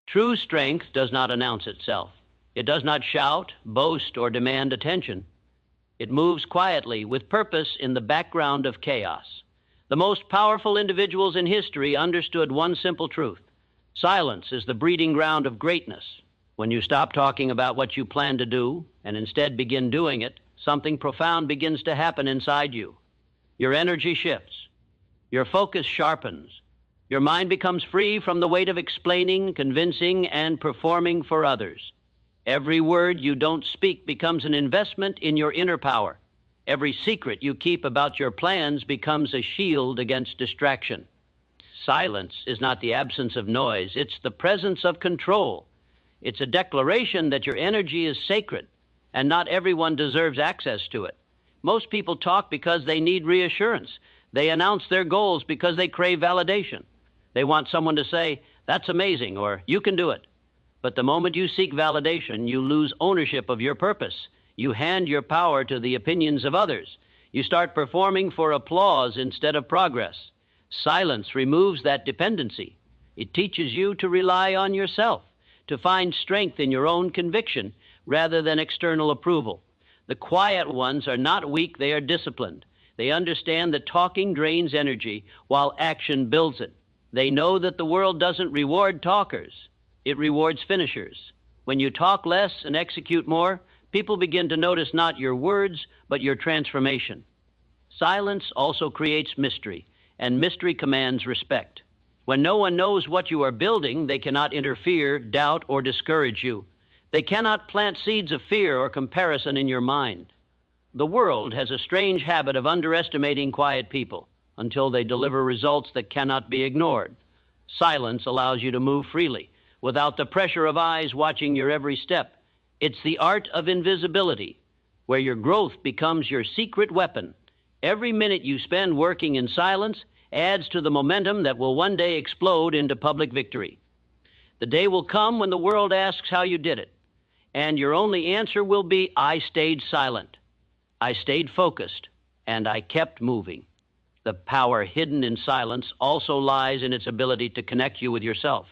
True strength does not announce itself. It does not shout, boast, or demand attention. It moves quietly with purpose in the background of chaos. The most powerful individuals in history understood one simple truth. Silence is the breeding ground of greatness. When you stop talking about what you plan to do and instead begin doing it, something profound begins to happen inside you. Your energy shifts. Your focus sharpens. Your mind becomes free from the weight of explaining, convincing, and performing for others. Every word you don't speak becomes an investment in your inner power. Every secret you keep about your plans becomes a shield against distraction. Silence is not the absence of noise, it's the presence of control. It's a declaration that your energy is sacred, and not everyone deserves access to it. Most people talk because they need reassurance. They announce their goals because they crave validation. They want someone to say, "That's amazing," or "You can do it." But the moment you seek validation, you lose ownership of your purpose. You hand your power to the opinions of others. You start performing for applause instead of progress. Silence removes that dependency. It teaches you to rely on yourself, to find strength in your own conviction rather than external approval. The quiet ones are not weak, they are disciplined. They understand that talking drains energy while action builds it. They know that the world doesn't reward talkers, it rewards finishers. When you talk less and execute more, people begin to notice not your words, but your transformation. Silence also creates mystery, and mystery commands respect. When no one knows what you are building, they cannot interfere, doubt, or discourage you. They cannot plant seeds of fear or comparison in your mind. The world has a strange habit of underestimating quiet people until they deliver results that cannot be ignored. Silence allows you to move freely, without the pressure of eyes watching your every step. It's the art of invisibility, where your growth becomes your secret weapon. Every minute you spend working in silence adds to the momentum that will one day explode into public victory. The day will come when the world asks how you did it, and your only answer will be, "I stayed silent. I stayed focused, and I kept moving." The power hidden in silence also lies in its ability to connect you with yourself.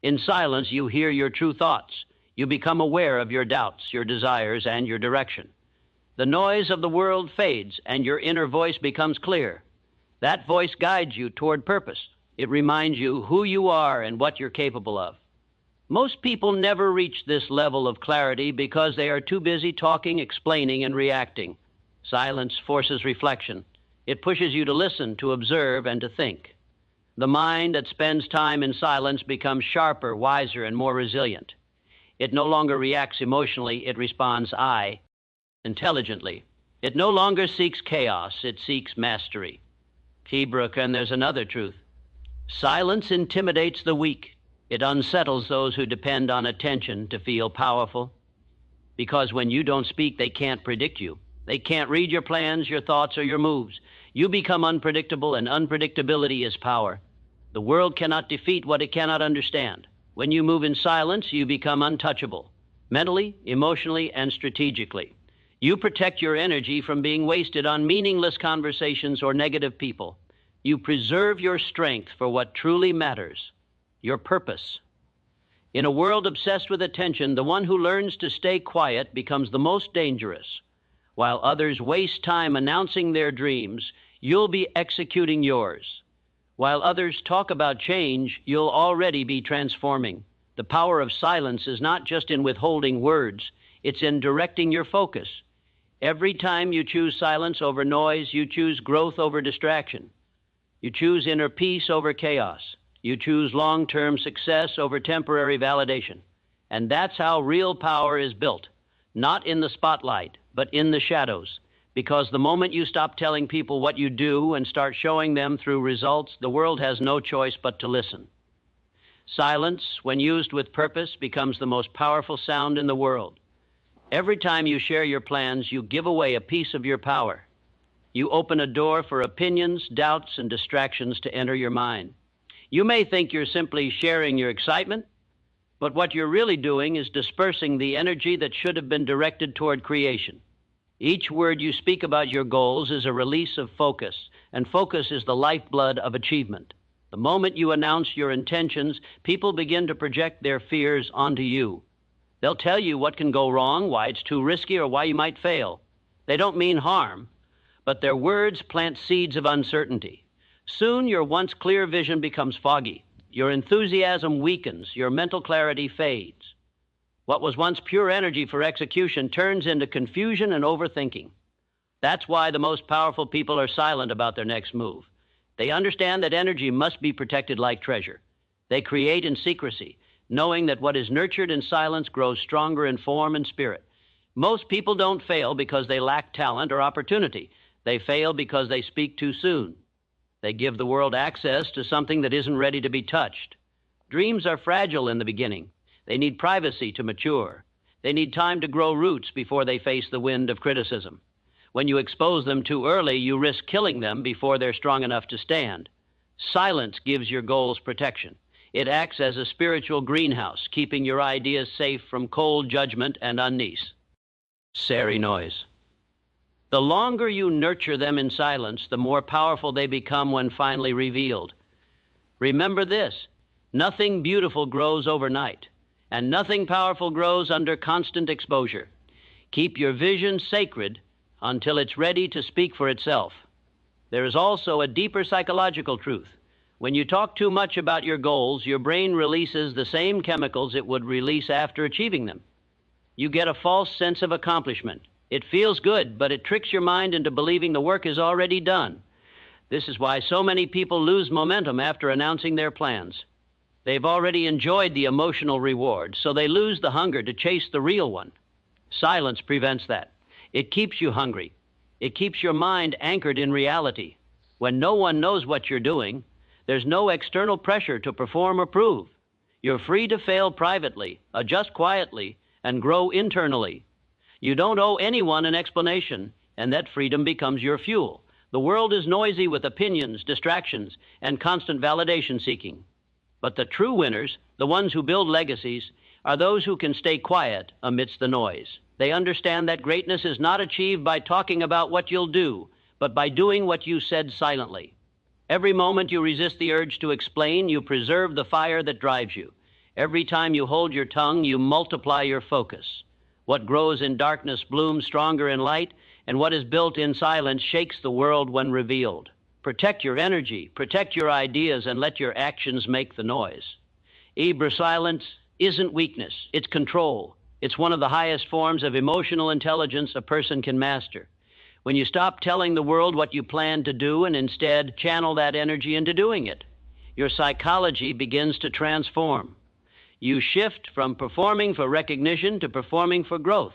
In silence, you hear your true thoughts. You become aware of your doubts, your desires, and your direction. The noise of the world fades, and your inner voice becomes clear. That voice guides you toward purpose. It reminds you who you are and what you're capable of. Most people never reach this level of clarity because they are too busy talking, explaining, and reacting. Silence forces reflection. It pushes you to listen, to observe, and to think. The mind that spends time in silence becomes sharper, wiser, and more resilient. It no longer reacts emotionally, it responds intelligently. It no longer seeks chaos, it seeks mastery. Hebrew, and there's another truth. Silence intimidates the weak. It unsettles those who depend on attention to feel powerful. Because when you don't speak, they can't predict you. They can't read your plans, your thoughts, or your moves. You become unpredictable, and unpredictability is power. The world cannot defeat what it cannot understand. When you move in silence, you become untouchable, mentally, emotionally, and strategically. You protect your energy from being wasted on meaningless conversations or negative people. You preserve your strength for what truly matters, your purpose. In a world obsessed with attention, the one who learns to stay quiet becomes the most dangerous. While others waste time announcing their dreams, you'll be executing yours. While others talk about change, you'll already be transforming. The power of silence is not just in withholding words, it's in directing your focus. Every time you choose silence over noise, you choose growth over distraction. You choose inner peace over chaos. You choose long-term success over temporary validation. And that's how real power is built, not in the spotlight, but in the shadows. Because the moment you stop telling people what you do and start showing them through results, the world has no choice but to listen. Silence, when used with purpose, becomes the most powerful sound in the world. Every time you share your plans, you give away a piece of your power. You open a door for opinions, doubts, and distractions to enter your mind. You may think you're simply sharing your excitement, but what you're really doing is dispersing the energy that should have been directed toward creation. Each word you speak about your goals is a release of focus, and focus is the lifeblood of achievement. The moment you announce your intentions, people begin to project their fears onto you. They'll tell you what can go wrong, why it's too risky, or why you might fail. They don't mean harm, but their words plant seeds of uncertainty. Soon your once clear vision becomes foggy. Your enthusiasm weakens. Your mental clarity fades. What was once pure energy for execution turns into confusion and overthinking. That's why the most powerful people are silent about their next move. They understand that energy must be protected like treasure. They create in secrecy, knowing that what is nurtured in silence grows stronger in form and spirit. Most people don't fail because they lack talent or opportunity. They fail because they speak too soon. They give the world access to something that isn't ready to be touched. Dreams are fragile in the beginning. They need privacy to mature. They need time to grow roots before they face the wind of criticism. When you expose them too early, you risk killing them before they're strong enough to stand. Silence gives your goals protection. It acts as a spiritual greenhouse, keeping your ideas safe from cold judgment and unease. Sari noise. The longer you nurture them in silence, the more powerful they become when finally revealed. Remember this: nothing beautiful grows overnight, and nothing powerful grows under constant exposure. Keep your vision sacred until it's ready to speak for itself. There is also a deeper psychological truth. When you talk too much about your goals, your brain releases the same chemicals it would release after achieving them. You get a false sense of accomplishment. It feels good, but it tricks your mind into believing the work is already done. This is why so many people lose momentum after announcing their plans. They've already enjoyed the emotional reward, so they lose the hunger to chase the real one. Silence prevents that. It keeps you hungry. It keeps your mind anchored in reality. When no one knows what you're doing, there's no external pressure to perform or prove. You're free to fail privately, adjust quietly, and grow internally. You don't owe anyone an explanation, and that freedom becomes your fuel. The world is noisy with opinions, distractions, and constant validation seeking. But the true winners, the ones who build legacies, are those who can stay quiet amidst the noise. They understand that greatness is not achieved by talking about what you'll do, but by doing what you said silently. Every moment you resist the urge to explain, you preserve the fire that drives you. Every time you hold your tongue, you multiply your focus. What grows in darkness blooms stronger in light, and what is built in silence shakes the world when revealed. Protect your energy, protect your ideas, and let your actions make the noise. Silence isn't weakness, it's control. It's one of the highest forms of emotional intelligence a person can master. When you stop telling the world what you plan to do and instead channel that energy into doing it, your psychology begins to transform. You shift from performing for recognition to performing for growth.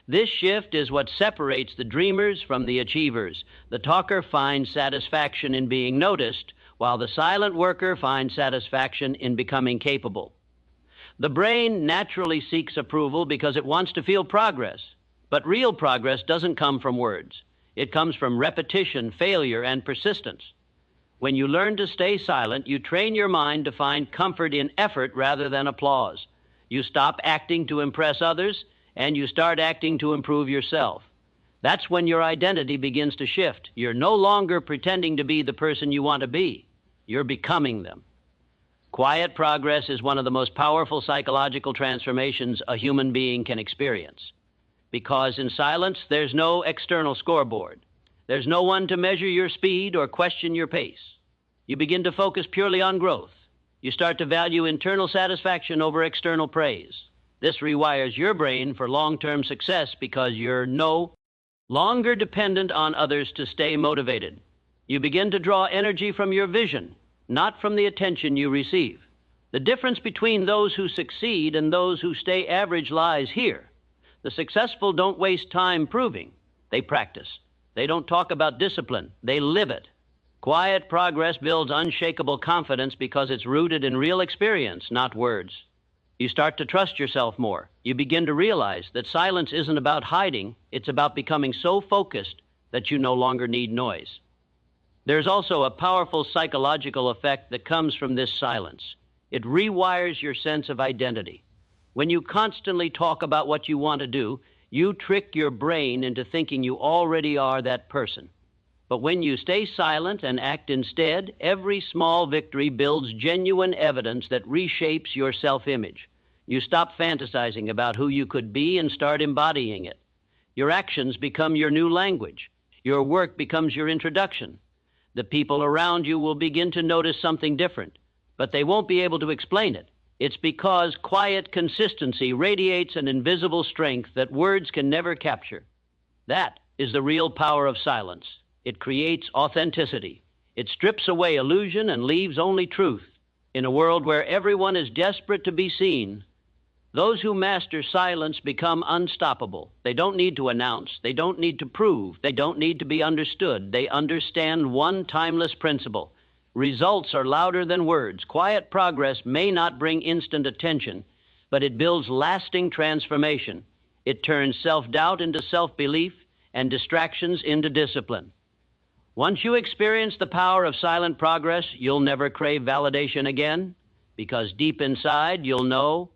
This shift is what separates the dreamers from the achievers. The talker finds satisfaction in being noticed, while the silent worker finds satisfaction in becoming capable. The brain naturally seeks approval because it wants to feel progress. But real progress doesn't come from words. It comes from repetition, failure, and persistence. When you learn to stay silent, you train your mind to find comfort in effort rather than applause. You stop acting to impress others, and you start acting to improve yourself. That's when your identity begins to shift. You're no longer pretending to be the person you want to be. You're becoming them. Quiet progress is one of the most powerful psychological transformations a human being can experience. Because in silence, there's no external scoreboard. There's no one to measure your speed or question your pace. You begin to focus purely on growth. You start to value internal satisfaction over external praise. This rewires your brain for long-term success because you're no longer dependent on others to stay motivated. You begin to draw energy from your vision, not from the attention you receive. The difference between those who succeed and those who stay average lies here. The successful don't waste time proving. They practice. They don't talk about discipline. They live it. Quiet progress builds unshakable confidence because it's rooted in real experience, not words. You start to trust yourself more. You begin to realize that silence isn't about hiding. It's about becoming so focused that you no longer need noise. There's also a powerful psychological effect that comes from this silence. It rewires your sense of identity. When you constantly talk about what you want to do, you trick your brain into thinking you already are that person. But when you stay silent and act instead, every small victory builds genuine evidence that reshapes your self-image. You stop fantasizing about who you could be and start embodying it. Your actions become your new language. Your work becomes your introduction. The people around you will begin to notice something different, but they won't be able to explain it. It's because quiet consistency radiates an invisible strength that words can never capture. That is the real power of silence. It creates authenticity. It strips away illusion and leaves only truth. In a world where everyone is desperate to be seen, those who master silence become unstoppable. They don't need to announce. They don't need to prove. They don't need to be understood. They understand one timeless principle. Results are louder than words. Quiet progress may not bring instant attention, but it builds lasting transformation. It turns self-doubt into self-belief and distractions into discipline. Once you experience the power of silent progress, you'll never crave validation again, because deep inside, you'll know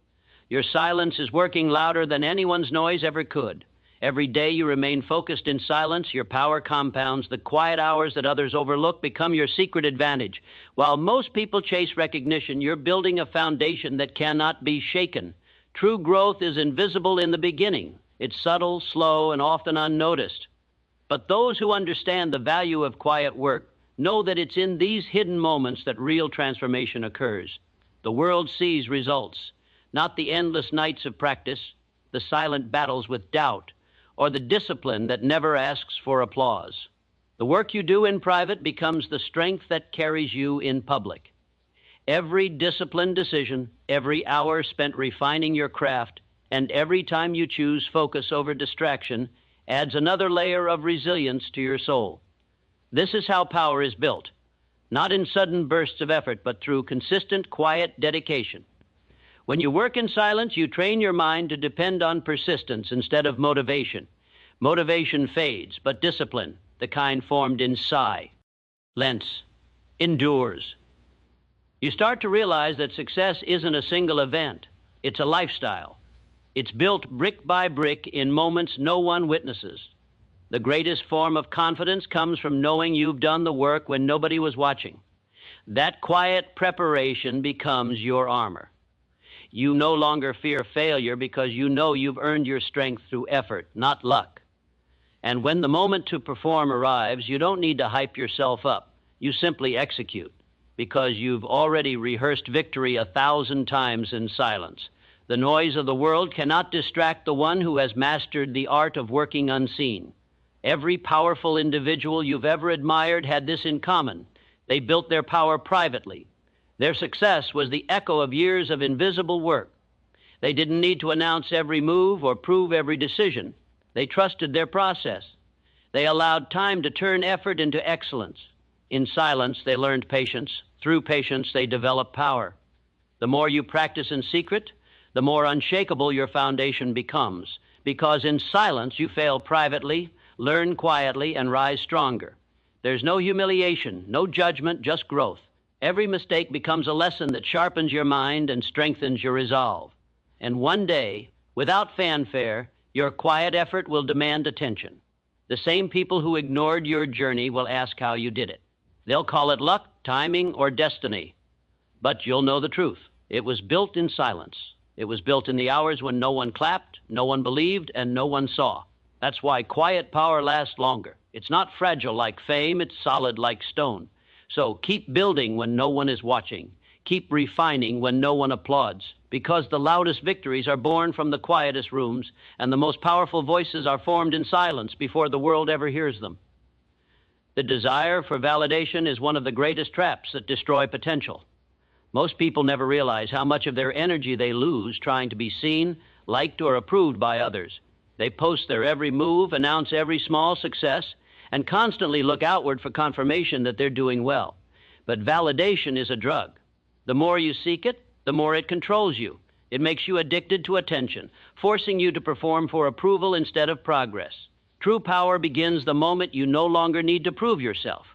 your silence is working louder than anyone's noise ever could. Every day you remain focused in silence, your power compounds. The quiet hours that others overlook become your secret advantage. While most people chase recognition, you're building a foundation that cannot be shaken. True growth is invisible in the beginning. It's subtle, slow, and often unnoticed. But those who understand the value of quiet work know that it's in these hidden moments that real transformation occurs. The world sees results, not the endless nights of practice, the silent battles with doubt, or the discipline that never asks for applause. The work you do in private becomes the strength that carries you in public. Every disciplined decision, every hour spent refining your craft, and every time you choose focus over distraction adds another layer of resilience to your soul. This is how power is built, not in sudden bursts of effort, but through consistent, quiet dedication. When you work in silence, you train your mind to depend on persistence instead of motivation. Motivation fades, but discipline, the kind formed in silence, endures. You start to realize that success isn't a single event. It's a lifestyle. It's built brick by brick in moments no one witnesses. The greatest form of confidence comes from knowing you've done the work when nobody was watching. That quiet preparation becomes your armor. You no longer fear failure because you know you've earned your strength through effort, not luck. And when the moment to perform arrives, you don't need to hype yourself up. You simply execute, because you've already rehearsed victory 1,000 times in silence. The noise of the world cannot distract the one who has mastered the art of working unseen. Every powerful individual you've ever admired had this in common. They built their power privately. Their success was the echo of years of invisible work. They didn't need to announce every move or prove every decision. They trusted their process. They allowed time to turn effort into excellence. In silence, they learned patience. Through patience, they developed power. The more you practice in secret, the more unshakable your foundation becomes, because in silence you fail privately, learn quietly, and rise stronger. There's no humiliation, no judgment, just growth. Every mistake becomes a lesson that sharpens your mind and strengthens your resolve. And one day, without fanfare, your quiet effort will demand attention. The same people who ignored your journey will ask how you did it. They'll call it luck, timing, or destiny. But you'll know the truth. It was built in silence. It was built in the hours when no one clapped, no one believed, and no one saw. That's why quiet power lasts longer. It's not fragile like fame, it's solid like stone. So keep building when no one is watching. Keep refining when no one applauds, because the loudest victories are born from the quietest rooms, and the most powerful voices are formed in silence before the world ever hears them. The desire for validation is one of the greatest traps that destroy potential. Most people never realize how much of their energy they lose trying to be seen, liked, or approved by others. They post their every move, announce every small success, and constantly look outward for confirmation that they're doing well. But validation is a drug. The more you seek it, the more it controls you. It makes you addicted to attention, forcing you to perform for approval instead of progress. True power begins the moment you no longer need to prove yourself.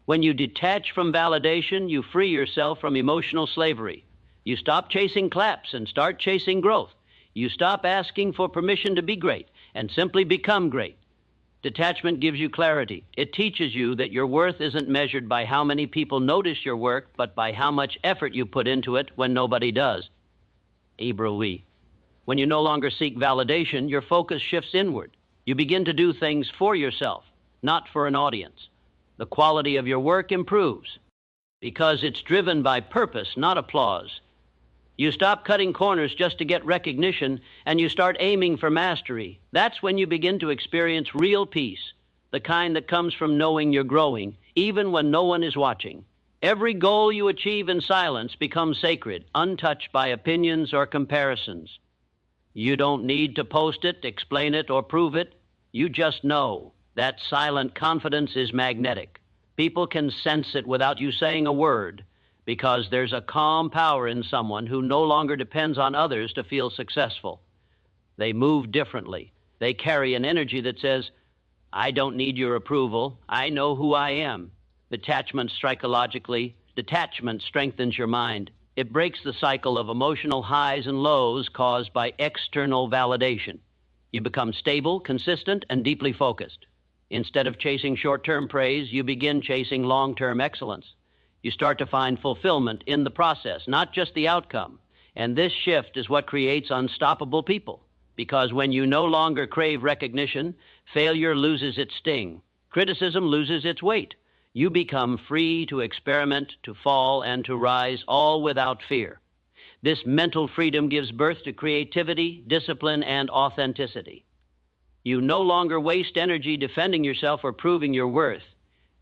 When you detach from validation, you free yourself from emotional slavery. You stop chasing claps and start chasing growth. You stop asking for permission to be great and simply become great. Detachment gives you clarity. It teaches you that your worth isn't measured by how many people notice your work, but by how much effort you put into it when nobody does. Ibra. When you no longer seek validation, your focus shifts inward. You begin to do things for yourself, not for an audience. The quality of your work improves because it's driven by purpose, not applause. You stop cutting corners just to get recognition, and you start aiming for mastery. That's when you begin to experience real peace, the kind that comes from knowing you're growing, even when no one is watching. Every goal you achieve in silence becomes sacred, untouched by opinions or comparisons. You don't need to post it, explain it, or prove it. You just know. That silent confidence is magnetic. People can sense it without you saying a word, because there's a calm power in someone who no longer depends on others to feel successful. They move differently. They carry an energy that says, I don't need your approval. I know who I am. Detachment strengthens your mind. It breaks the cycle of emotional highs and lows caused by external validation. You become stable, consistent, and deeply focused. Instead of chasing short-term praise, you begin chasing long-term excellence. You start to find fulfillment in the process, not just the outcome. And this shift is what creates unstoppable people. Because when you no longer crave recognition, failure loses its sting. Criticism loses its weight. You become free to experiment, to fall, and to rise, all without fear. This mental freedom gives birth to creativity, discipline, and authenticity. You no longer waste energy defending yourself or proving your worth.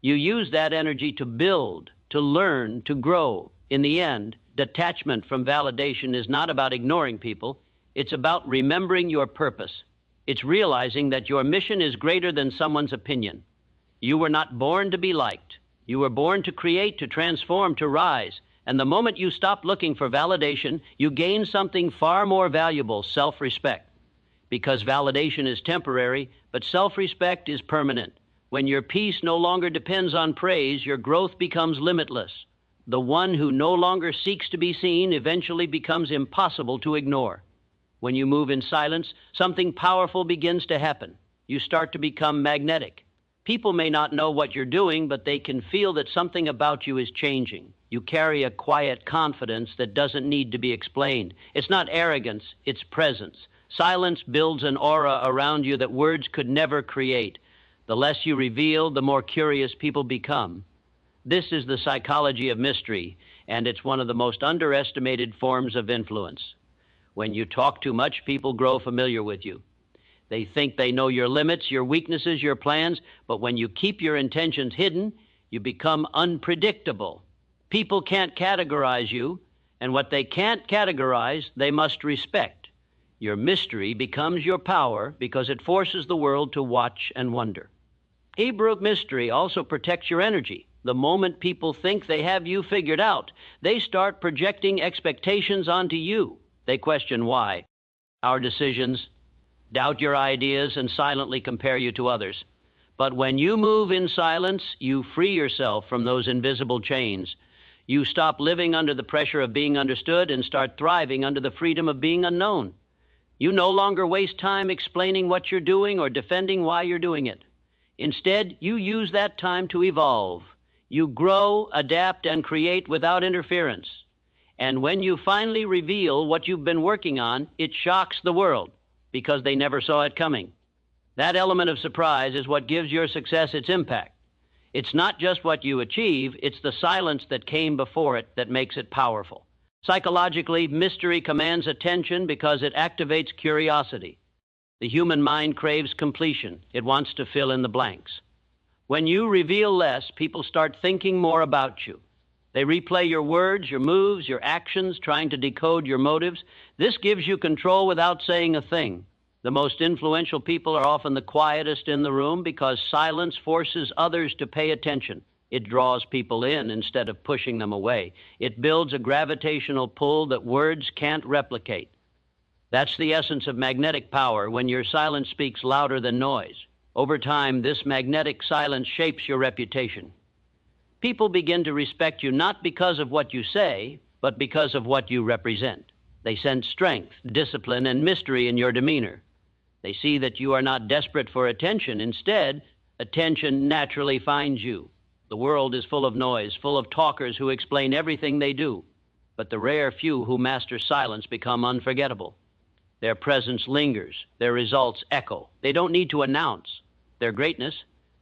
You use that energy to build, to learn, to grow. In the end, detachment from validation is not about ignoring people. It's about remembering your purpose. It's realizing that your mission is greater than someone's opinion. You were not born to be liked. You were born to create, to transform, to rise. And the moment you stop looking for validation, you gain something far more valuable, self-respect. Because validation is temporary, but self-respect is permanent. When your peace no longer depends on praise, your growth becomes limitless. The one who no longer seeks to be seen eventually becomes impossible to ignore. When you move in silence, something powerful begins to happen. You start to become magnetic. People may not know what you're doing, but they can feel that something about you is changing. You carry a quiet confidence that doesn't need to be explained. It's not arrogance, it's presence. Silence builds an aura around you that words could never create. The less you reveal, the more curious people become. This is the psychology of mystery, and it's one of the most underestimated forms of influence. When you talk too much, people grow familiar with you. They think they know your limits, your weaknesses, your plans, but when you keep your intentions hidden, you become unpredictable. People can't categorize you, and what they can't categorize, they must respect. Your mystery becomes your power because it forces the world to watch and wonder. Hebrew mystery also protects your energy. The moment people think they have you figured out, they start projecting expectations onto you. They question why. Our decisions, doubt your ideas, and silently compare you to others. But when you move in silence, you free yourself from those invisible chains. You stop living under the pressure of being understood and start thriving under the freedom of being unknown. You no longer waste time explaining what you're doing or defending why you're doing it. Instead, you use that time to evolve. You grow, adapt, and create without interference. And when you finally reveal what you've been working on, it shocks the world because they never saw it coming. That element of surprise is what gives your success its impact. It's not just what you achieve, it's the silence that came before it that makes it powerful. Psychologically, mystery commands attention because it activates curiosity. The human mind craves completion. It wants to fill in the blanks. When you reveal less, people start thinking more about you. They replay your words, your moves, your actions, trying to decode your motives. This gives you control without saying a thing. The most influential people are often the quietest in the room because silence forces others to pay attention. It draws people in instead of pushing them away. It builds a gravitational pull that words can't replicate. That's the essence of magnetic power when your silence speaks louder than noise. Over time, this magnetic silence shapes your reputation. People begin to respect you not because of what you say, but because of what you represent. They sense strength, discipline, and mystery in your demeanor. They see that you are not desperate for attention. Instead, attention naturally finds you. The world is full of noise, full of talkers who explain everything they do. But the rare few who master silence become unforgettable. Their presence lingers. Their results echo. They don't need to announce their greatness.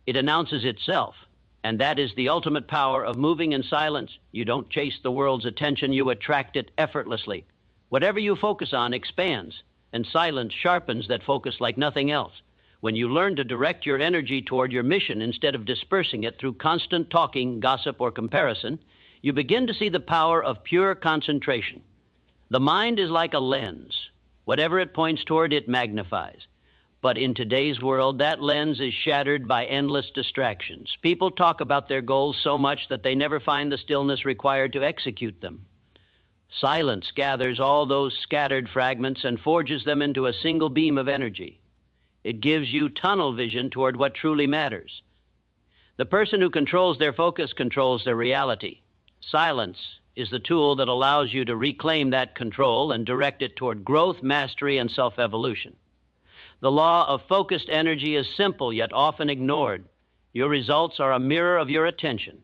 It announces itself. And that is the ultimate power of moving in silence. You don't chase the world's attention. You attract it effortlessly. Whatever you focus on expands, and silence sharpens that focus like nothing else. When you learn to direct your energy toward your mission instead of dispersing it through constant talking, gossip, or comparison, you begin to see the power of pure concentration. The mind is like a lens. Whatever it points toward, it magnifies. But in today's world, that lens is shattered by endless distractions. People talk about their goals so much that they never find the stillness required to execute them. Silence gathers all those scattered fragments and forges them into a single beam of energy. It gives you tunnel vision toward what truly matters. The person who controls their focus controls their reality. Silence is the tool that allows you to reclaim that control and direct it toward growth, mastery, and self-evolution. The law of focused energy is simple yet often ignored. Your results are a mirror of your attention.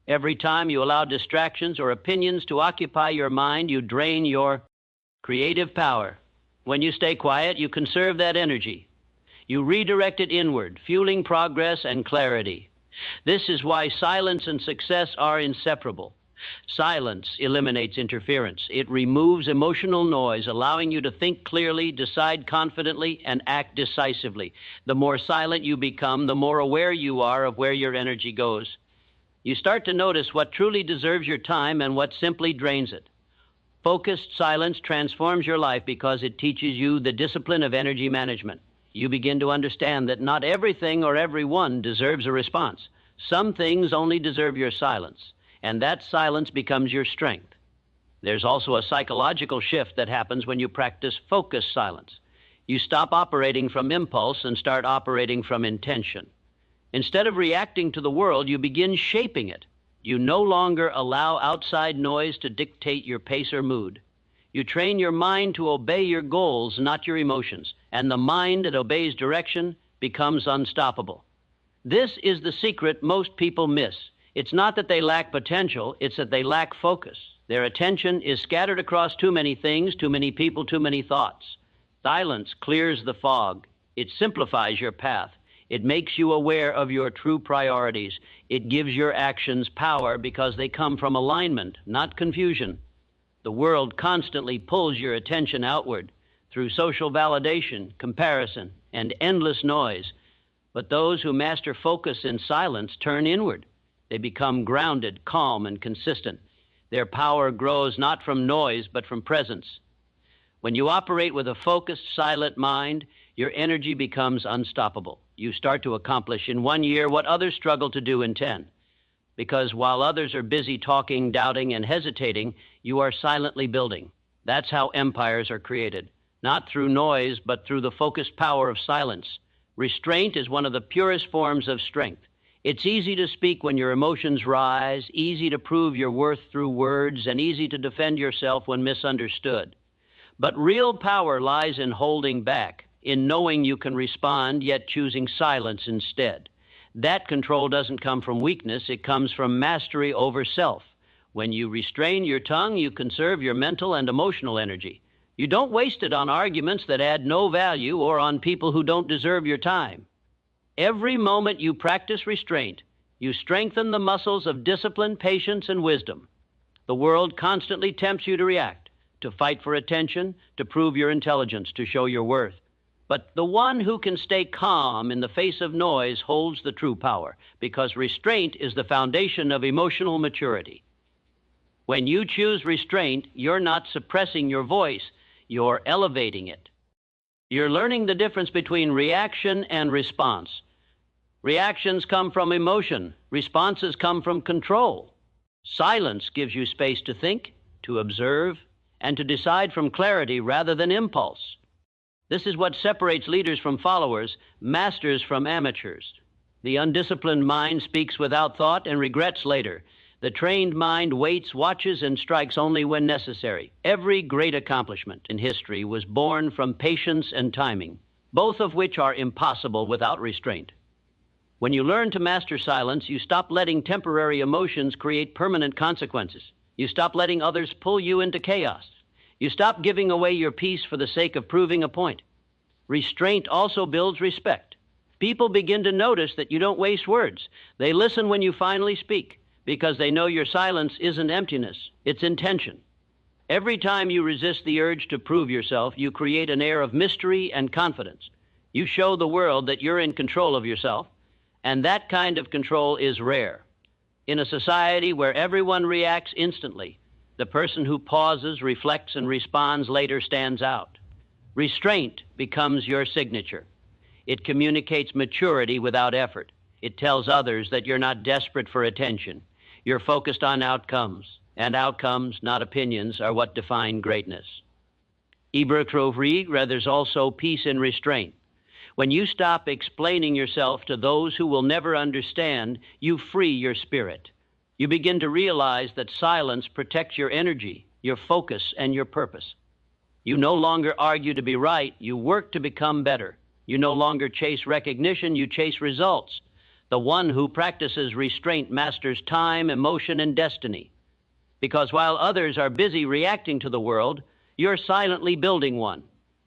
Every time you allow distractions or opinions to occupy your mind, you drain your creative power. When you stay quiet, you conserve that energy. You redirect it inward, fueling progress and clarity. This is why silence and success are inseparable. Silence eliminates interference. It removes emotional noise, allowing you to think clearly, decide confidently, and act decisively. The more silent you become, the more aware you are of where your energy goes. You start to notice what truly deserves your time and what simply drains it. Focused silence transforms your life because it teaches you the discipline of energy management. You begin to understand that not everything or everyone deserves a response. Some things only deserve your silence, and that silence becomes your strength. There's also a psychological shift that happens when you practice focused silence. You stop operating from impulse and start operating from intention. Instead of reacting to the world, you begin shaping it. You no longer allow outside noise to dictate your pace or mood. You train your mind to obey your goals, not your emotions, and the mind that obeys direction becomes unstoppable. This is the secret most people miss. It's not that they lack potential, it's that they lack focus. Their attention is scattered across too many things, too many people, too many thoughts. Silence clears the fog. It simplifies your path. It makes you aware of your true priorities. It gives your actions power because they come from alignment, not confusion. The world constantly pulls your attention outward through social validation, comparison, and endless noise. But those who master focus in silence turn inward. They become grounded, calm, and consistent. Their power grows not from noise, but from presence. When you operate with a focused, silent mind, your energy becomes unstoppable. You start to accomplish in 1 year what others struggle to do in 10. Because while others are busy talking, doubting, and hesitating, you are silently building. That's how empires are created, not through noise, but through the focused power of silence. Restraint is one of the purest forms of strength. It's easy to speak when your emotions rise, easy to prove your worth through words, and easy to defend yourself when misunderstood. But real power lies in holding back, in knowing you can respond, yet choosing silence instead. That control doesn't come from weakness, it comes from mastery over self. When you restrain your tongue, you conserve your mental and emotional energy. You don't waste it on arguments that add no value or on people who don't deserve your time. Every moment you practice restraint, you strengthen the muscles of discipline, patience, and wisdom. The world constantly tempts you to react, to fight for attention, to prove your intelligence, to show your worth. But the one who can stay calm in the face of noise holds the true power, because restraint is the foundation of emotional maturity. When you choose restraint, you're not suppressing your voice, you're elevating it. You're learning the difference between reaction and response. Reactions come from emotion, responses come from control. Silence gives you space to think, to observe, and to decide from clarity rather than impulse. This is what separates leaders from followers, masters from amateurs. The undisciplined mind speaks without thought and regrets later. The trained mind waits, watches, and strikes only when necessary. Every great accomplishment in history was born from patience and timing. both of which are impossible without restraint. When you learn to master silence, you stop letting temporary emotions create permanent consequences. You stop letting others pull you into chaos. You stop giving away your peace for the sake of proving a point. Restraint also builds respect. People begin to notice that you don't waste words. They listen when you finally speak because they know your silence isn't emptiness, it's intention. Every time you resist the urge to prove yourself, you create an air of mystery and confidence. You show the world that you're in control of yourself, and that kind of control is rare. In a society where everyone reacts instantly, the person who pauses, reflects, and responds later stands out. Restraint becomes your signature. It communicates maturity without effort. It tells others that you're not desperate for attention. You're focused on outcomes, and outcomes, not opinions, are what define greatness. There's also peace in restraint. When you stop explaining yourself to those who will never understand, you free your spirit. You begin to realize that silence protects your energy, your focus, and your purpose. You no longer argue to be right, you work to become better. You no longer chase recognition, you chase results. The one who practices restraint masters time, emotion, and destiny. Because while others are busy reacting to the world, you're silently building one.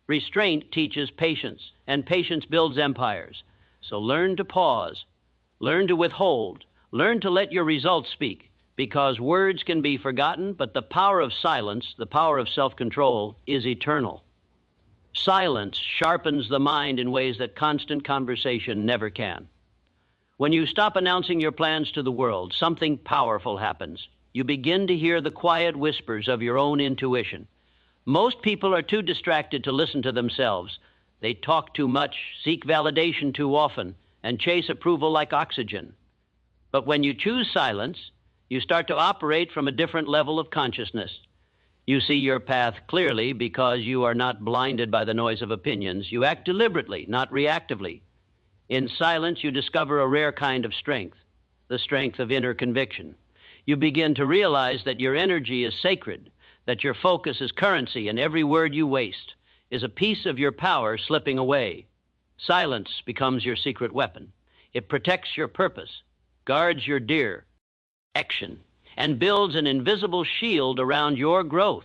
Restraint teaches patience, and patience builds empires. So learn to pause, learn to withhold, learn to let your results speak, because words can be forgotten, but the power of silence, the power of self-control, is eternal. Silence sharpens the mind in ways that constant conversation never can. When you stop announcing your plans to the world, something powerful happens. You begin to hear the quiet whispers of your own intuition. Most people are too distracted to listen to themselves. They talk too much, seek validation too often, and chase approval like oxygen. But when you choose silence, you start to operate from a different level of consciousness. You see your path clearly because you are not blinded by the noise of opinions. You act deliberately, not reactively. In silence, you discover a rare kind of strength, the strength of inner conviction. You begin to realize that your energy is sacred, that your focus is currency, and every word you waste is a piece of your power slipping away. Silence becomes your secret weapon. It protects your purpose, guards your dear action, and builds an invisible shield around your growth.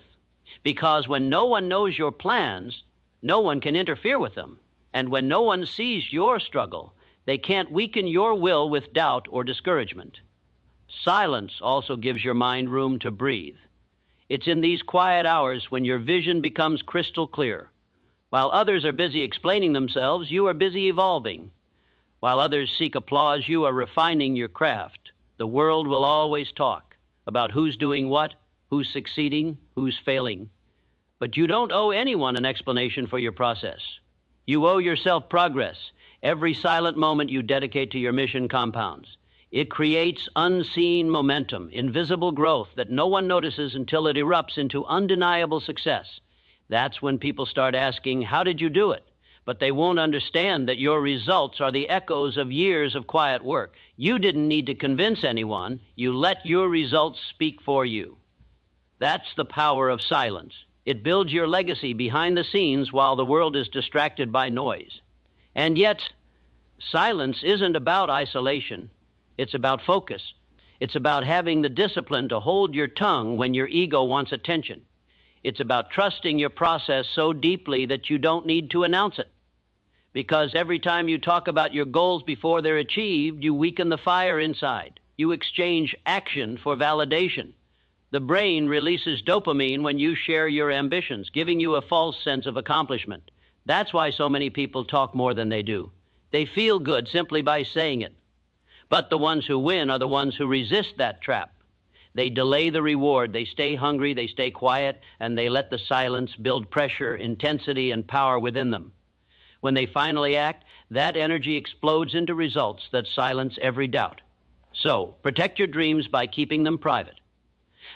Because when no one knows your plans, no one can interfere with them. And when no one sees your struggle, they can't weaken your will with doubt or discouragement. Silence also gives your mind room to breathe. It's in these quiet hours when your vision becomes crystal clear. While others are busy explaining themselves, you are busy evolving. While others seek applause, you are refining your craft. The world will always talk about who's doing what, who's succeeding, who's failing. But you don't owe anyone an explanation for your process. You owe yourself progress. Every silent moment you dedicate to your mission compounds. It creates unseen momentum, invisible growth that no one notices until it erupts into undeniable success. That's when people start asking, how did you do it? But they won't understand that your results are the echoes of years of quiet work. You didn't need to convince anyone. You let your results speak for you. That's the power of silence. It builds your legacy behind the scenes while the world is distracted by noise. And yet, silence isn't about isolation. It's about focus. It's about having the discipline to hold your tongue when your ego wants attention. It's about trusting your process so deeply that you don't need to announce it. Because every time you talk about your goals before they're achieved, you weaken the fire inside. You exchange action for validation. The brain releases dopamine when you share your ambitions, giving you a false sense of accomplishment. That's why so many people talk more than they do. They feel good simply by saying it. But the ones who win are the ones who resist that trap. They delay the reward, they stay hungry, they stay quiet, and they let the silence build pressure, intensity, and power within them. When they finally act, that energy explodes into results that silence every doubt. So, protect your dreams by keeping them private.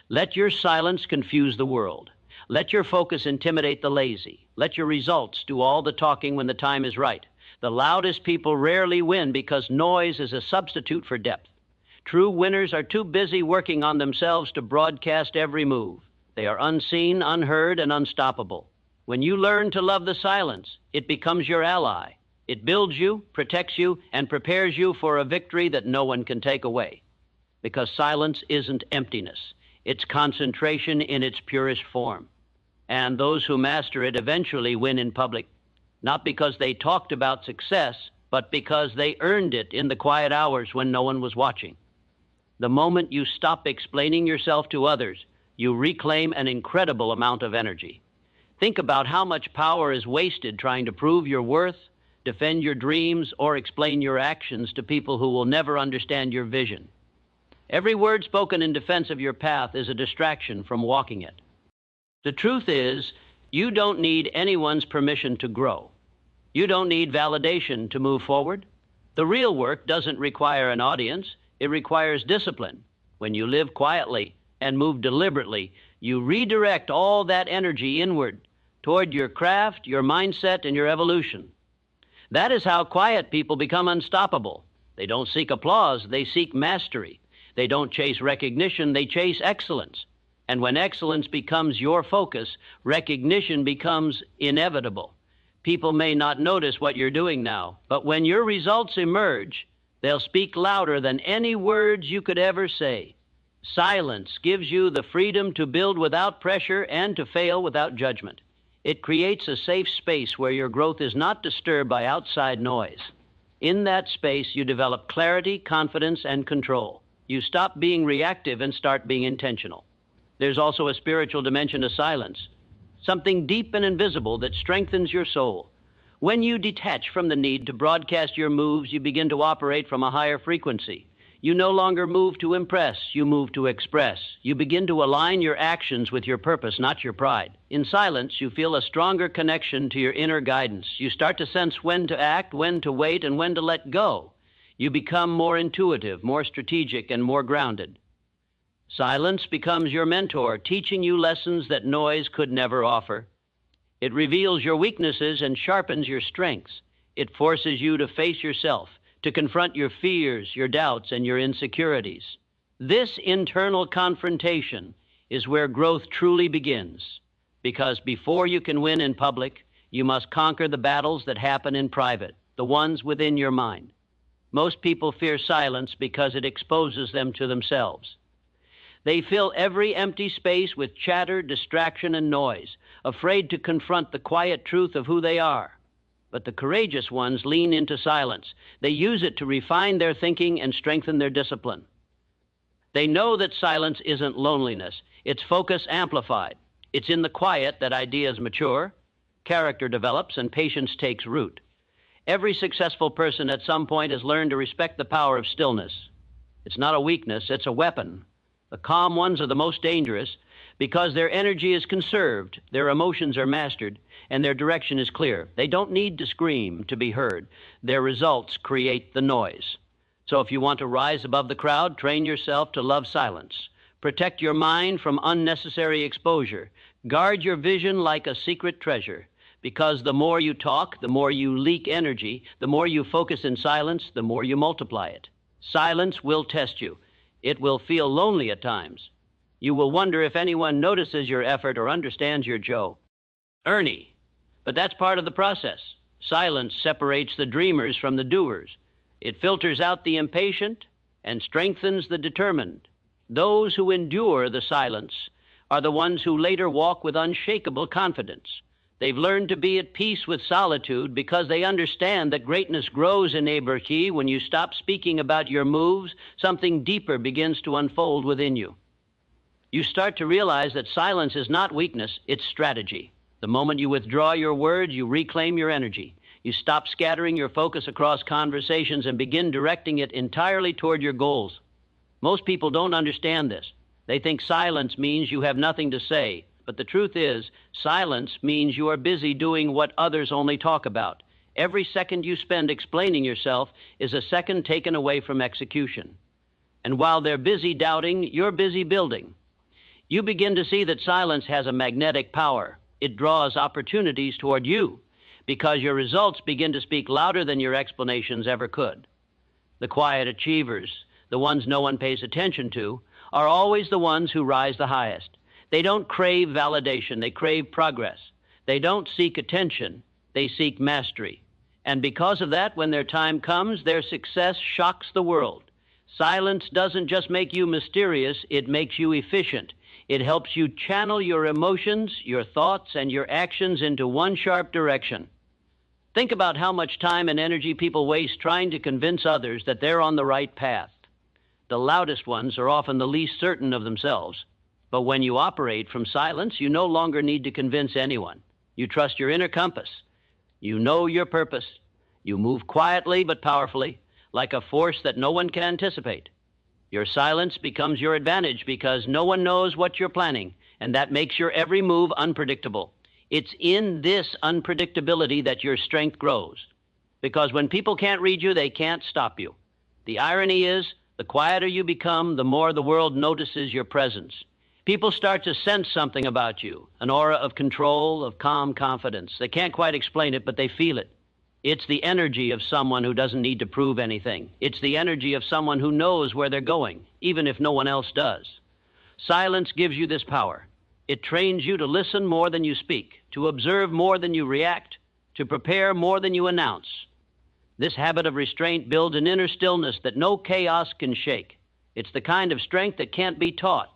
Let your silence confuse the world. Let your focus intimidate the lazy. Let your results do all the talking when the time is right. The loudest people rarely win because noise is a substitute for depth. True winners are too busy working on themselves to broadcast every move. They are unseen, unheard, and unstoppable. When you learn to love the silence, it becomes your ally. It builds you, protects you, and prepares you for a victory that no one can take away. Because silence isn't emptiness. It's concentration in its purest form. And those who master it eventually win in public, not because they talked about success, but because they earned it in the quiet hours when no one was watching. The moment you stop explaining yourself to others, you reclaim an incredible amount of energy. Think about how much power is wasted trying to prove your worth, defend your dreams, or explain your actions to people who will never understand your vision. Every word spoken in defense of your path is a distraction from walking it. The truth is, you don't need anyone's permission to grow. You don't need validation to move forward. The real work doesn't require an audience. It requires discipline. When you live quietly and move deliberately, you redirect all that energy inward toward your craft, your mindset, and your evolution. That is how quiet people become unstoppable. They don't seek applause, they seek mastery. They don't chase recognition, they chase excellence. And when excellence becomes your focus, recognition becomes inevitable. People may not notice what you're doing now, but when your results emerge, they'll speak louder than any words you could ever say. Silence gives you the freedom to build without pressure and to fail without judgment. It creates a safe space where your growth is not disturbed by outside noise. In that space, you develop clarity, confidence, and control. You stop being reactive and start being intentional. There's also a spiritual dimension to silence, something deep and invisible that strengthens your soul. When you detach from the need to broadcast your moves, you begin to operate from a higher frequency. You no longer move to impress, you move to express. You begin to align your actions with your purpose, not your pride. In silence, you feel a stronger connection to your inner guidance. You start to sense when to act, when to wait, and when to let go. You become more intuitive, more strategic, and more grounded. Silence becomes your mentor, teaching you lessons that noise could never offer. It reveals your weaknesses and sharpens your strengths. It forces you to face yourself, to confront your fears, your doubts, and your insecurities. This internal confrontation is where growth truly begins, because before you can win in public, you must conquer the battles that happen in private, the ones within your mind. Most people fear silence because it exposes them to themselves. They fill every empty space with chatter, distraction, and noise, afraid to confront the quiet truth of who they are. But the courageous ones lean into silence. They use it to refine their thinking and strengthen their discipline. They know that silence isn't loneliness. It's focus amplified. It's in the quiet that ideas mature, character develops, and patience takes root. Every successful person at some point has learned to respect the power of stillness. It's not a weakness, it's a weapon. The calm ones are the most dangerous because their energy is conserved, their emotions are mastered, and their direction is clear. They don't need to scream to be heard. Their results create the noise. So if you want to rise above the crowd, train yourself to love silence. Protect your mind from unnecessary exposure. Guard your vision like a secret treasure. Because the more you talk, the more you leak energy. The more you focus in silence, the more you multiply it. Silence will test you. It will feel lonely at times. You will wonder if anyone notices your effort or understands your Joe. Ernie. But that's part of the process. Silence separates the dreamers from the doers. It filters out the impatient and strengthens the determined. Those who endure the silence are the ones who later walk with unshakable confidence. They've learned to be at peace with solitude because they understand that greatness grows in neighborhood. When you stop speaking about your moves, something deeper begins to unfold within you. You start to realize that silence is not weakness, it's strategy. The moment you withdraw your words, you reclaim your energy. You stop scattering your focus across conversations and begin directing it entirely toward your goals. Most people don't understand this. They think silence means you have nothing to say. But the truth is, silence means you are busy doing what others only talk about. Every second you spend explaining yourself is a second taken away from execution. And while they're busy doubting, you're busy building. You begin to see that silence has a magnetic power. It draws opportunities toward you because your results begin to speak louder than your explanations ever could. The quiet achievers, the ones no one pays attention to, are always the ones who rise the highest. They don't crave validation, they crave progress. They don't seek attention, they seek mastery. And because of that, when their time comes, their success shocks the world. Silence doesn't just make you mysterious, it makes you efficient. It helps you channel your emotions, your thoughts, and your actions into one sharp direction. Think about how much time and energy people waste trying to convince others that they're on the right path. The loudest ones are often the least certain of themselves. But when you operate from silence, you no longer need to convince anyone. You trust your inner compass. You know your purpose. You move quietly but powerfully, like a force that no one can anticipate. Your silence becomes your advantage because no one knows what you're planning, and that makes your every move unpredictable. It's in this unpredictability that your strength grows. Because when people can't read you, they can't stop you. The irony is, the quieter you become, the more the world notices your presence. People start to sense something about you, an aura of control, of calm confidence. They can't quite explain it, but they feel it. It's the energy of someone who doesn't need to prove anything. It's the energy of someone who knows where they're going, even if no one else does. Silence gives you this power. It trains you to listen more than you speak, to observe more than you react, to prepare more than you announce. This habit of restraint builds an inner stillness that no chaos can shake. It's the kind of strength that can't be taught.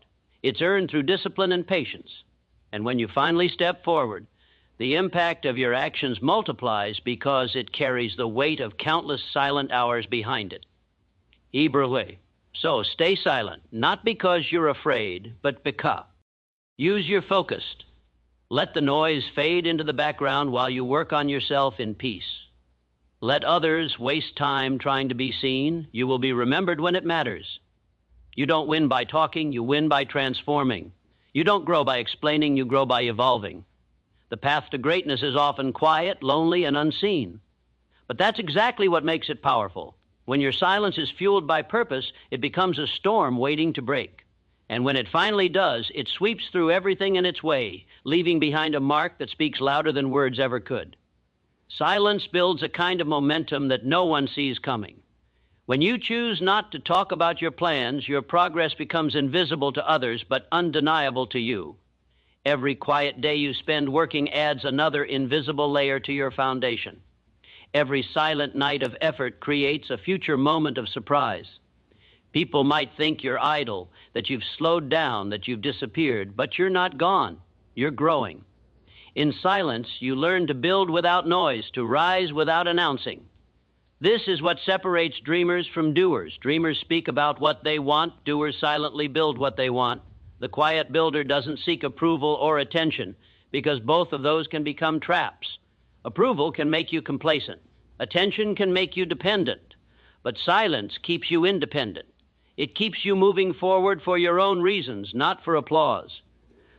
It's earned through discipline and patience. And when you finally step forward, the impact of your actions multiplies because it carries the weight of countless silent hours behind it. Ibrahim. So stay silent, not because you're afraid, but because. Use your focus. Let the noise fade into the background while you work on yourself in peace. Let others waste time trying to be seen. You will be remembered when it matters. You don't win by talking, you win by transforming. You don't grow by explaining, you grow by evolving. The path to greatness is often quiet, lonely, and unseen. But that's exactly what makes it powerful. When your silence is fueled by purpose, it becomes a storm waiting to break. And when it finally does, it sweeps through everything in its way, leaving behind a mark that speaks louder than words ever could. Silence builds a kind of momentum that no one sees coming. When you choose not to talk about your plans, your progress becomes invisible to others, but undeniable to you. Every quiet day you spend working adds another invisible layer to your foundation. Every silent night of effort creates a future moment of surprise. People might think you're idle, that you've slowed down, that you've disappeared, but you're not gone. You're growing. In silence, you learn to build without noise, to rise without announcing. This is what separates dreamers from doers. Dreamers speak about what they want. Doers silently build what they want. The quiet builder doesn't seek approval or attention because both of those can become traps. Approval can make you complacent. Attention can make you dependent. But silence keeps you independent. It keeps you moving forward for your own reasons, not for applause.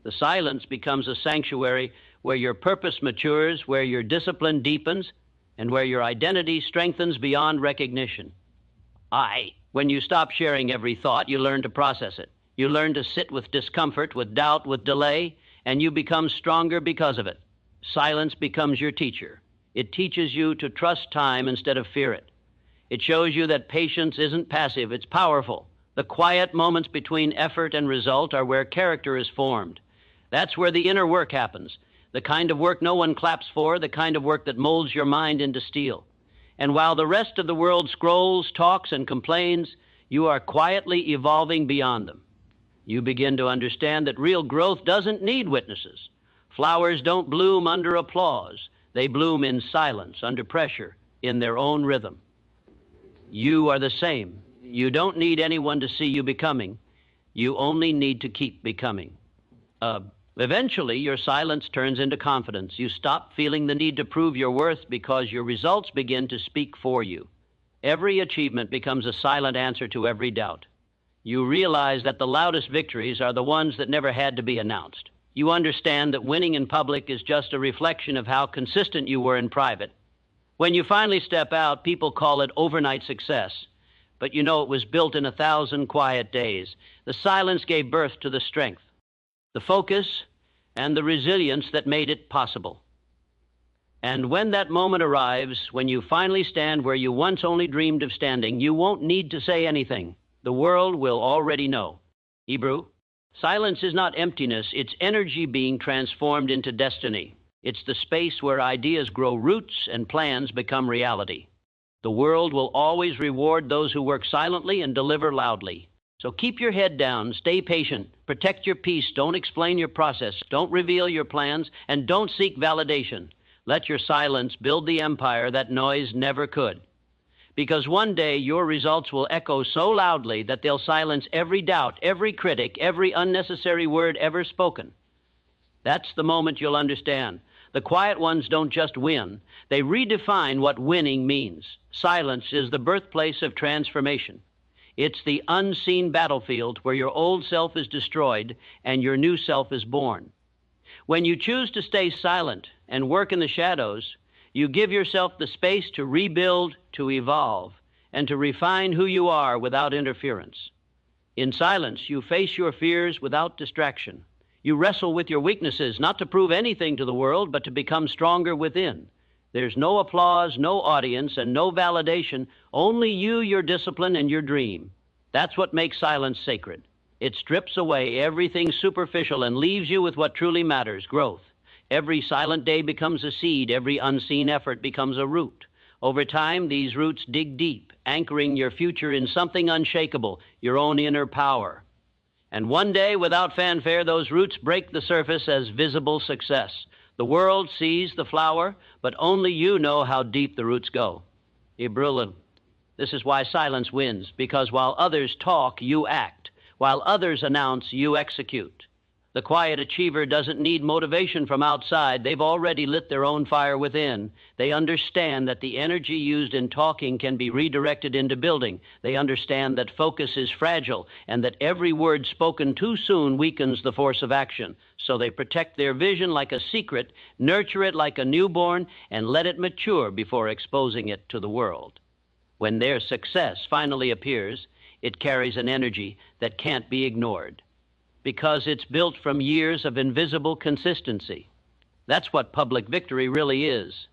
The silence becomes a sanctuary where your purpose matures, where your discipline deepens, and where your identity strengthens beyond recognition. When you stop sharing every thought, you learn to process it. You learn to sit with discomfort, with doubt, with delay, and you become stronger because of it. Silence becomes your teacher. It teaches you to trust time instead of fear it. It shows you that patience isn't passive, it's powerful. The quiet moments between effort and result are where character is formed. That's where the inner work happens. The kind of work no one claps for, the kind of work that molds your mind into steel. And while the rest of the world scrolls, talks, and complains, you are quietly evolving beyond them. You begin to understand that real growth doesn't need witnesses. Flowers don't bloom under applause. They bloom in silence, under pressure, in their own rhythm. You are the same. You don't need anyone to see you becoming. You only need to keep becoming. Eventually, your silence turns into confidence. You stop feeling the need to prove your worth because your results begin to speak for you. Every achievement becomes a silent answer to every doubt. You realize that the loudest victories are the ones that never had to be announced. You understand that winning in public is just a reflection of how consistent you were in private. When you finally step out, people call it overnight success. But you know it was built in 1,000 quiet days. The silence gave birth to the strength, the focus, and the resilience that made it possible. And when that moment arrives, when you finally stand where you once only dreamed of standing, you won't need to say anything. The world will already know. Hebrew, silence is not emptiness, it's energy being transformed into destiny. It's the space where ideas grow roots and plans become reality. The world will always reward those who work silently and deliver loudly. So keep your head down, stay patient, protect your peace, don't explain your process, don't reveal your plans, and don't seek validation. Let your silence build the empire that noise never could. Because one day your results will echo so loudly that they'll silence every doubt, every critic, every unnecessary word ever spoken. That's the moment you'll understand. The quiet ones don't just win, they redefine what winning means. Silence is the birthplace of transformation. It's the unseen battlefield where your old self is destroyed and your new self is born. When you choose to stay silent and work in the shadows, you give yourself the space to rebuild, to evolve, and to refine who you are without interference. In silence, you face your fears without distraction. You wrestle with your weaknesses, not to prove anything to the world, but to become stronger within. There's no applause, no audience, and no validation, only you, your discipline, and your dream. That's what makes silence sacred. It strips away everything superficial and leaves you with what truly matters, growth. Every silent day becomes a seed, every unseen effort becomes a root. Over time, these roots dig deep, anchoring your future in something unshakable, your own inner power. And one day, without fanfare, those roots break the surface as visible success. The world sees the flower, but only you know how deep the roots go. Ibrulin. This is why silence wins, because while others talk, you act. While others announce, you execute. The quiet achiever doesn't need motivation from outside. They've already lit their own fire within. They understand that the energy used in talking can be redirected into building. They understand that focus is fragile and that every word spoken too soon weakens the force of action. So they protect their vision like a secret, nurture it like a newborn, and let it mature before exposing it to the world. When their success finally appears, it carries an energy that can't be ignored, because it's built from years of invisible consistency. That's what public victory really is,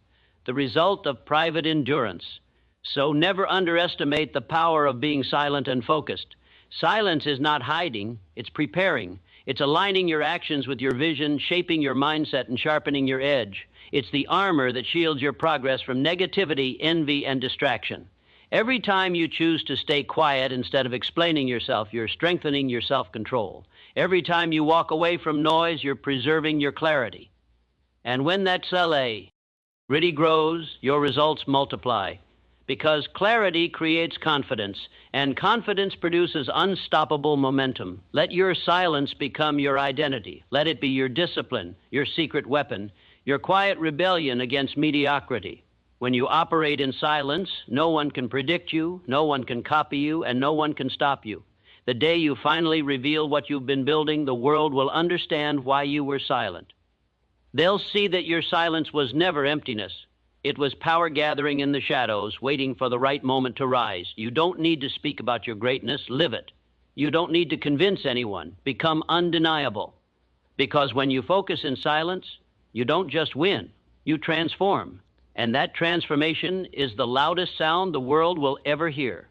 the result of private endurance. So never underestimate the power of being silent and focused. Silence is not hiding, it's preparing. It's aligning your actions with your vision, shaping your mindset, and sharpening your edge. It's the armor that shields your progress from negativity, envy, and distraction. Every time you choose to stay quiet instead of explaining yourself, you're strengthening your self-control. Every time you walk away from noise, you're preserving your clarity. And when that clarity really grows, your results multiply. Because clarity creates confidence, and confidence produces unstoppable momentum. Let your silence become your identity. Let it be your discipline, your secret weapon, your quiet rebellion against mediocrity. When you operate in silence, no one can predict you, no one can copy you, and no one can stop you. The day you finally reveal what you've been building, the world will understand why you were silent. They'll see that your silence was never emptiness. It was power gathering in the shadows, waiting for the right moment to rise. You don't need to speak about your greatness, live it. You don't need to convince anyone, become undeniable. Because when you focus in silence, you don't just win, you transform. And that transformation is the loudest sound the world will ever hear.